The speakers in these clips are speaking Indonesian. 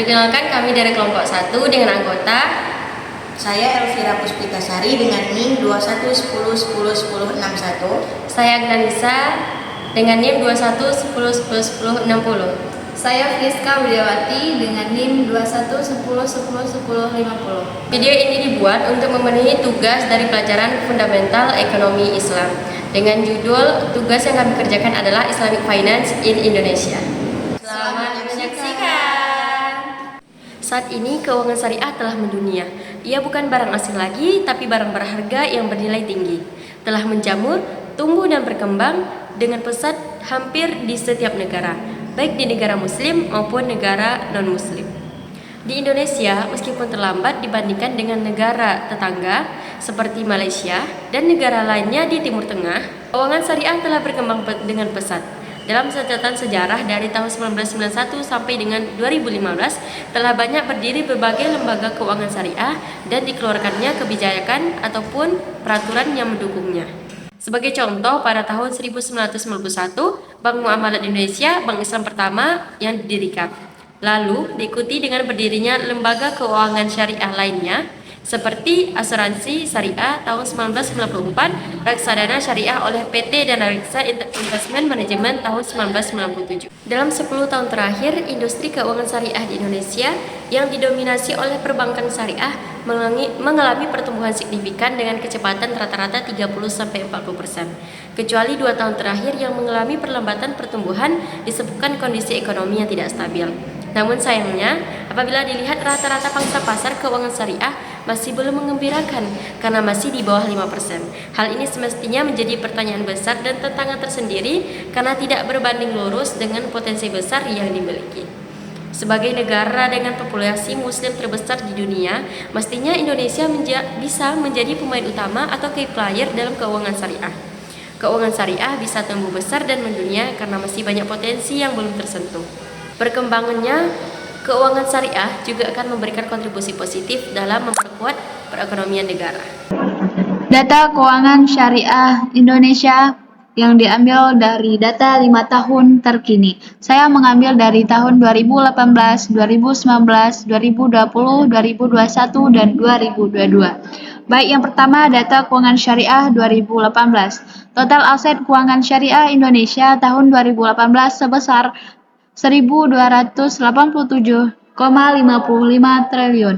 Perkenalkan, kami dari kelompok 1 dengan anggota Saya Elvira Puspitasari dengan NIM 2110101061. Saya Agranisa dengan NIM 2110101060. Saya Friska Widiawati dengan NIM 2110101050. Video ini dibuat untuk memenuhi tugas dari pelajaran Fundamental Ekonomi Islam dengan judul tugas yang kami kerjakan adalah Islamic Finance in Indonesia. Selamat menyaksikan. Saat ini keuangan syariah telah mendunia. Ia bukan barang asing lagi, tapi barang berharga yang bernilai tinggi. Telah menjamur, tumbuh dan berkembang dengan pesat hampir di setiap negara, baik di negara muslim maupun negara non-muslim. Di Indonesia, meskipun terlambat dibandingkan dengan negara tetangga seperti Malaysia dan negara lainnya di Timur Tengah, keuangan syariah telah berkembang dengan pesat. Dalam catatan sejarah dari tahun 1991 sampai dengan 2015, telah banyak berdiri berbagai lembaga keuangan syariah dan dikeluarkannya kebijakan ataupun peraturan yang mendukungnya. Sebagai contoh, pada tahun 1991, Bank Muamalat Indonesia, bank Islam pertama yang didirikan. Lalu diikuti dengan berdirinya lembaga keuangan syariah lainnya seperti Asuransi Syariah tahun 1994, Reksadana Syariah oleh PT Dana Reksa Investment Management tahun 1997. Dalam 10 tahun terakhir, industri keuangan syariah di Indonesia yang didominasi oleh perbankan syariah mengalami pertumbuhan signifikan dengan kecepatan rata-rata 30-40%. Kecuali 2 tahun terakhir yang mengalami perlambatan pertumbuhan disebabkan kondisi ekonomi yang tidak stabil. Namun sayangnya, apabila dilihat rata-rata pangsa pasar keuangan syariah masih belum menggembirakan karena masih di bawah 5%. Hal ini semestinya menjadi pertanyaan besar dan tantangan tersendiri karena tidak berbanding lurus dengan potensi besar yang dimiliki. Sebagai negara dengan populasi muslim terbesar di dunia, mestinya Indonesia bisa menjadi pemain utama atau key player dalam keuangan syariah. Keuangan syariah bisa tumbuh besar dan mendunia karena masih banyak potensi yang belum tersentuh. Perkembangannya, keuangan syariah juga akan memberikan kontribusi positif dalam memperkuat perekonomian negara. Data keuangan syariah Indonesia yang diambil dari data 5 tahun terkini. Saya mengambil dari tahun 2018, 2019, 2020, 2021, dan 2022. Baik, yang pertama data keuangan syariah 2018. Total aset keuangan syariah Indonesia tahun 2018 sebesar 1.287,55 triliun.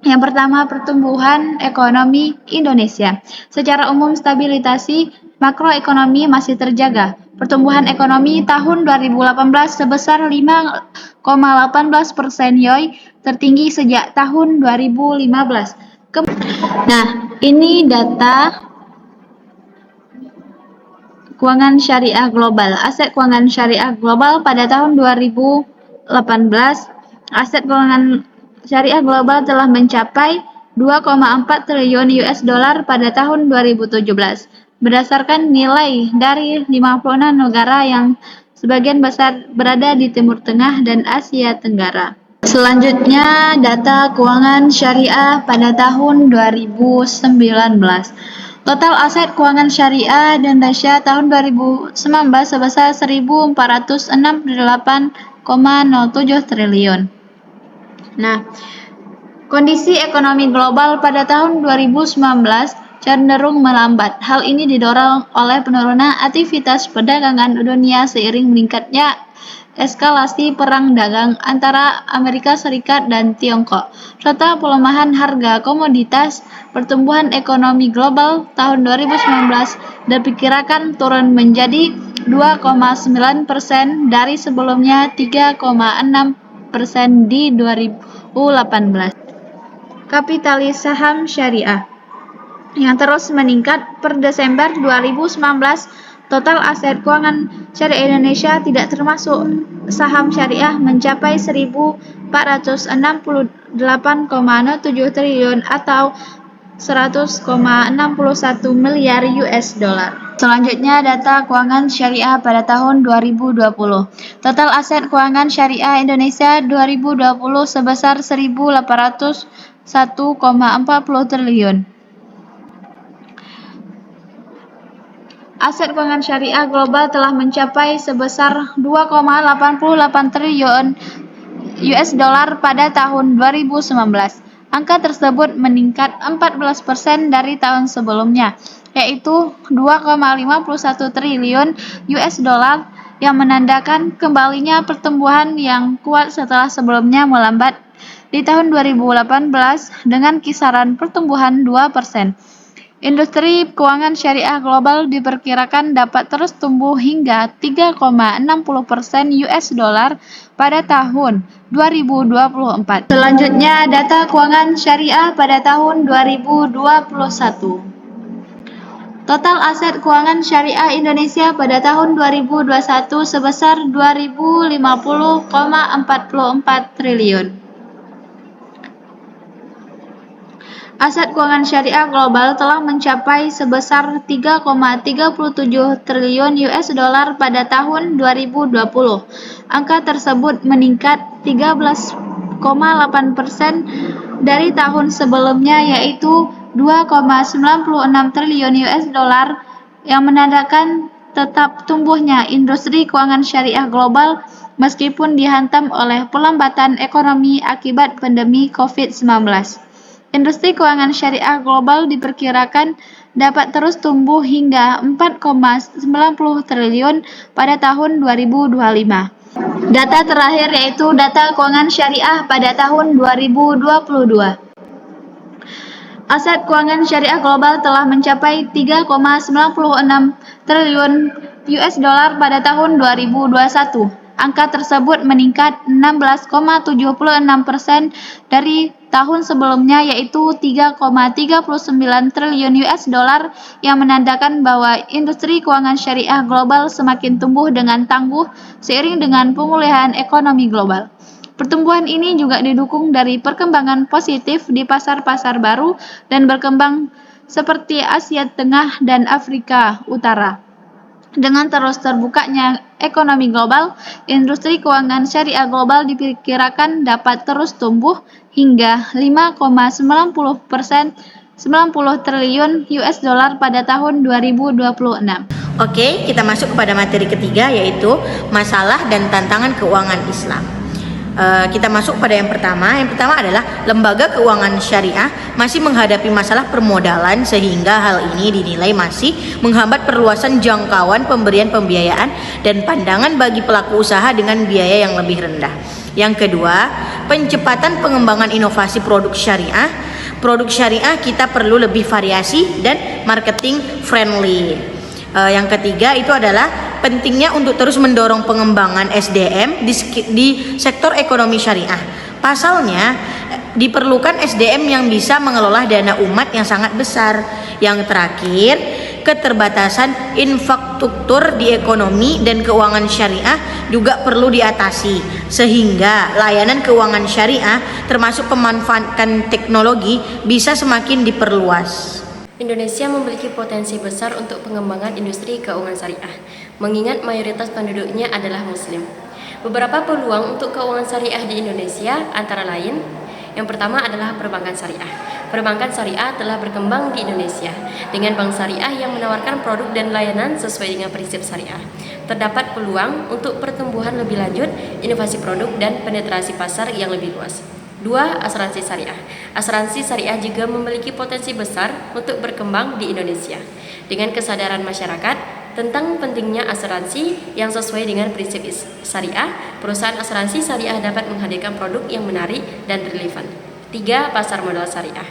Yang pertama, pertumbuhan ekonomi Indonesia. Secara umum, stabilisasi makroekonomi masih terjaga. Pertumbuhan ekonomi tahun 2018 sebesar 5,18% YoY, tertinggi sejak tahun 2015. Nah, ini data keuangan syariah global. Aset keuangan syariah global pada tahun 2018, aset keuangan syariah global telah mencapai 2,4 triliun US dollar pada tahun 2017, berdasarkan nilai dari 56 negara yang sebagian besar berada di Timur Tengah dan Asia Tenggara. Selanjutnya, data keuangan syariah pada tahun 2019. Total aset keuangan syariah di Indonesia tahun 2019 sebesar 1.468,07 triliun. Nah, kondisi ekonomi global pada tahun 2019 cenderung melambat. Hal ini didorong oleh penurunan aktivitas perdagangan dunia seiring meningkatnya eskalasi perang dagang antara Amerika Serikat dan Tiongkok, serta pelemahan harga komoditas. Pertumbuhan ekonomi global tahun 2019 diperkirakan turun menjadi 2,9% dari sebelumnya 3,6% di 2018. Kapitalis saham syariah yang terus meningkat. Per Desember 2019, total aset keuangan syariah Indonesia tidak termasuk saham syariah mencapai 1.468,07 triliun atau 100,61 miliar US dollar. Selanjutnya, data keuangan syariah pada tahun 2020. Total aset keuangan syariah Indonesia 2020 sebesar 1.801,40 triliun. Aset keuangan syariah global telah mencapai sebesar 2,88 triliun US dollar pada tahun 2019. Angka tersebut meningkat 14% dari tahun sebelumnya, yaitu 2,51 triliun US dollar yang menandakan kembalinya pertumbuhan yang kuat setelah sebelumnya melambat di tahun 2018 dengan kisaran pertumbuhan 2%. Industri keuangan syariah global diperkirakan dapat terus tumbuh hingga 3,60% US dollar pada tahun 2024. Selanjutnya, data keuangan syariah pada tahun 2021. Total aset keuangan syariah Indonesia pada tahun 2021 sebesar 2050,44 triliun. Aset keuangan syariah global telah mencapai sebesar 3,37 triliun US dollar pada tahun 2020. Angka tersebut meningkat 13,8% dari tahun sebelumnya, yaitu 2,96 triliun US dollar yang menandakan tetap tumbuhnya industri keuangan syariah global meskipun dihantam oleh pelambatan ekonomi akibat pandemi COVID-19. Industri keuangan syariah global diperkirakan dapat terus tumbuh hingga 4,90 triliun pada tahun 2025. Data terakhir yaitu data keuangan syariah pada tahun 2022. Aset keuangan syariah global telah mencapai 3,96 triliun US dollar pada tahun 2021. Angka tersebut meningkat 16,76% dari tahun sebelumnya, yaitu 3,39 triliun US dollar yang menandakan bahwa industri keuangan syariah global semakin tumbuh dengan tangguh seiring dengan pemulihan ekonomi global. Pertumbuhan ini juga didukung dari perkembangan positif di pasar-pasar baru dan berkembang seperti Asia Tengah dan Afrika Utara. Dengan terus terbukanya ekonomi global, industri keuangan syariah global diperkirakan dapat terus tumbuh hingga 5,90% 90 triliun US dollar pada tahun 2026. Oke, kita masuk kepada materi ketiga, yaitu masalah dan tantangan keuangan Islam. Kita masuk pada yang pertama. Yang pertama adalah lembaga keuangan syariah masih menghadapi masalah permodalan, sehingga hal ini dinilai masih menghambat perluasan jangkauan pemberian pembiayaan dan pandangan bagi pelaku usaha dengan biaya yang lebih rendah. Yang kedua, pencepatan pengembangan inovasi produk syariah. Produk syariah kita perlu lebih variasi dan marketing friendly. Yang ketiga itu adalah pentingnya untuk terus mendorong pengembangan SDM di sektor ekonomi syariah. Pasalnya, diperlukan SDM yang bisa mengelola dana umat yang sangat besar. Yang terakhir, keterbatasan infrastruktur di ekonomi dan keuangan syariah juga perlu diatasi, sehingga layanan keuangan syariah termasuk pemanfaatan teknologi bisa semakin diperluas. Indonesia memiliki potensi besar untuk pengembangan industri keuangan syariah, mengingat mayoritas penduduknya adalah Muslim. Beberapa peluang untuk keuangan syariah di Indonesia antara lain, yang pertama adalah perbankan syariah. Perbankan syariah telah berkembang di Indonesia dengan bank syariah yang menawarkan produk dan layanan sesuai dengan prinsip syariah. Terdapat peluang untuk pertumbuhan lebih lanjut, inovasi produk, dan penetrasi pasar yang lebih luas. 2. Asuransi syariah. Asuransi syariah juga memiliki potensi besar untuk berkembang di Indonesia. Dengan kesadaran masyarakat tentang pentingnya asuransi yang sesuai dengan prinsip syariah, perusahaan asuransi syariah dapat menghadirkan produk yang menarik dan relevan. 3. Pasar modal syariah.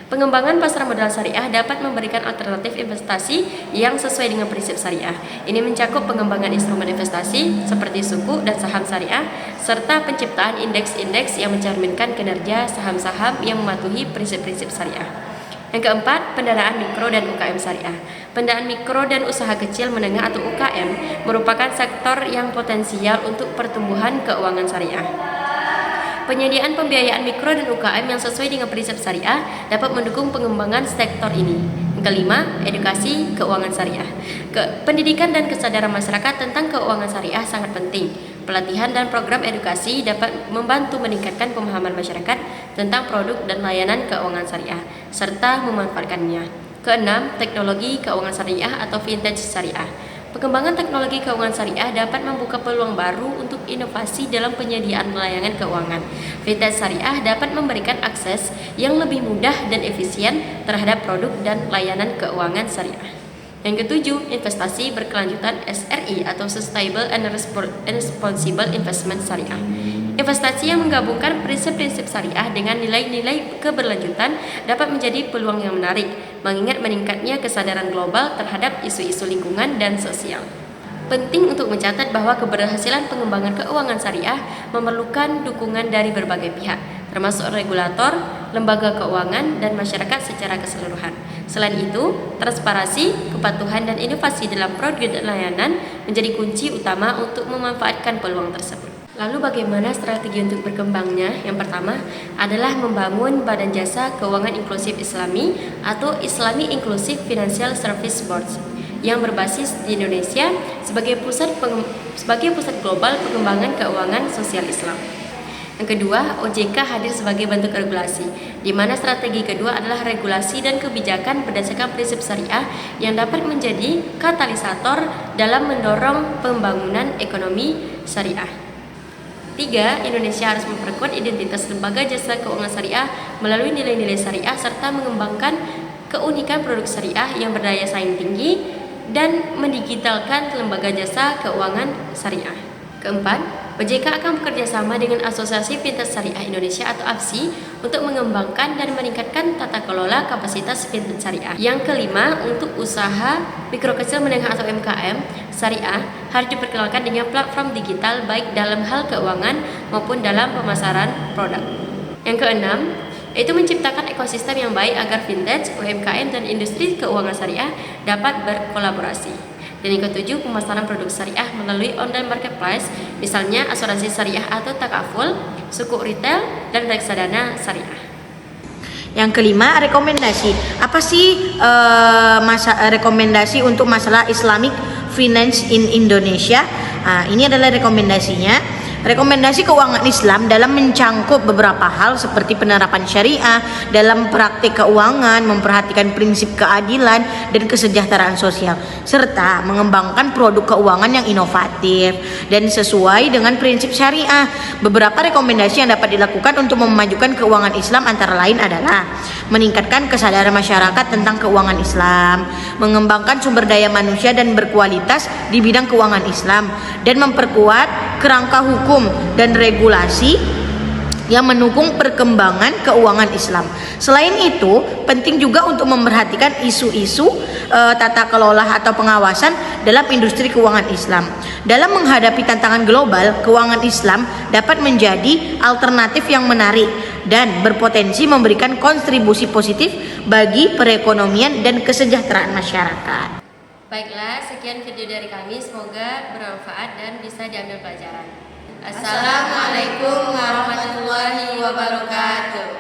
Pengembangan pasar modal syariah dapat memberikan alternatif investasi yang sesuai dengan prinsip syariah. Ini mencakup pengembangan instrumen investasi seperti suku dan saham syariah, serta penciptaan indeks-indeks yang mencerminkan kinerja saham-saham yang mematuhi prinsip-prinsip syariah. Yang keempat, pendanaan mikro dan UKM syariah. Pendanaan mikro dan usaha kecil menengah atau UKM merupakan sektor yang potensial untuk pertumbuhan keuangan syariah. Penyediaan pembiayaan mikro dan UKM yang sesuai dengan prinsip syariah dapat mendukung pengembangan sektor ini. Yang kelima, edukasi keuangan syariah. Pendidikan dan kesadaran masyarakat tentang keuangan syariah sangat penting. Pelatihan dan program edukasi dapat membantu meningkatkan pemahaman masyarakat tentang produk dan layanan keuangan syariah, serta memanfaatkannya. Keenam, teknologi keuangan syariah atau vintage syariah. Pengembangan teknologi keuangan syariah dapat membuka peluang baru untuk inovasi dalam penyediaan layanan keuangan. Fintech syariah dapat memberikan akses yang lebih mudah dan efisien terhadap produk dan layanan keuangan syariah. Yang ketujuh, investasi berkelanjutan SRI atau Sustainable and Responsible Investment Syariah. Investasi yang menggabungkan prinsip-prinsip syariah dengan nilai-nilai keberlanjutan dapat menjadi peluang yang menarik, mengingat meningkatnya kesadaran global terhadap isu-isu lingkungan dan sosial. Penting untuk mencatat bahwa keberhasilan pengembangan keuangan syariah memerlukan dukungan dari berbagai pihak, termasuk regulator, lembaga keuangan, dan masyarakat secara keseluruhan. Selain itu, transparansi, kepatuhan, dan inovasi dalam produk dan layanan menjadi kunci utama untuk memanfaatkan peluang tersebut. Lalu bagaimana strategi untuk berkembangnya? Yang pertama adalah membangun Badan Jasa Keuangan Inklusif Islami atau Islamic Inclusive Financial Service Board yang berbasis di Indonesia sebagai pusat global pengembangan keuangan sosial Islam. Yang kedua, OJK hadir sebagai bentuk regulasi, di mana strategi kedua adalah regulasi dan kebijakan berdasarkan prinsip syariah yang dapat menjadi katalisator dalam mendorong pembangunan ekonomi syariah. 3. Indonesia harus memperkuat identitas lembaga jasa keuangan syariah melalui nilai-nilai syariah serta mengembangkan keunikan produk syariah yang berdaya saing tinggi dan mendigitalkan lembaga jasa keuangan syariah. Keempat, OJK akan bekerjasama dengan Asosiasi Fintech Syariah Indonesia atau AFSI untuk mengembangkan dan meningkatkan tata kelola kapasitas fintech syariah. Yang kelima, untuk usaha mikro kecil menengah atau UMKM syariah harus diperkenalkan dengan platform digital baik dalam hal keuangan maupun dalam pemasaran produk. Yang keenam, yaitu menciptakan ekosistem yang baik agar fintech, UMKM, dan industri keuangan syariah dapat berkolaborasi. Dan yang ketujuh, pemasaran produk syariah melalui online marketplace, misalnya asuransi syariah atau takaful, sukuk retail, dan reksadana syariah. Yang kelima, rekomendasi. Apa sih rekomendasi untuk masalah Islamic Finance in Indonesia? Ini adalah rekomendasinya. Rekomendasi keuangan Islam dalam mencangkup beberapa hal seperti penerapan syariah dalam praktik keuangan, memperhatikan prinsip keadilan dan kesejahteraan sosial, serta mengembangkan produk keuangan yang inovatif dan sesuai dengan prinsip syariah. Beberapa rekomendasi yang dapat dilakukan untuk memajukan keuangan Islam antara lain adalah meningkatkan kesadaran masyarakat tentang keuangan Islam, mengembangkan sumber daya manusia dan berkualitas di bidang keuangan Islam, dan memperkuat kerangka hukum dan regulasi yang mendukung perkembangan keuangan Islam. Selain itu, penting juga untuk memperhatikan isu-isu tata kelola atau pengawasan dalam industri keuangan Islam. Dalam menghadapi tantangan global, keuangan Islam dapat menjadi alternatif yang menarik dan berpotensi memberikan kontribusi positif bagi perekonomian dan kesejahteraan masyarakat. Baiklah, sekian video dari kami, semoga bermanfaat dan bisa diambil pelajaran. Assalamualaikum warahmatullahi wabarakatuh.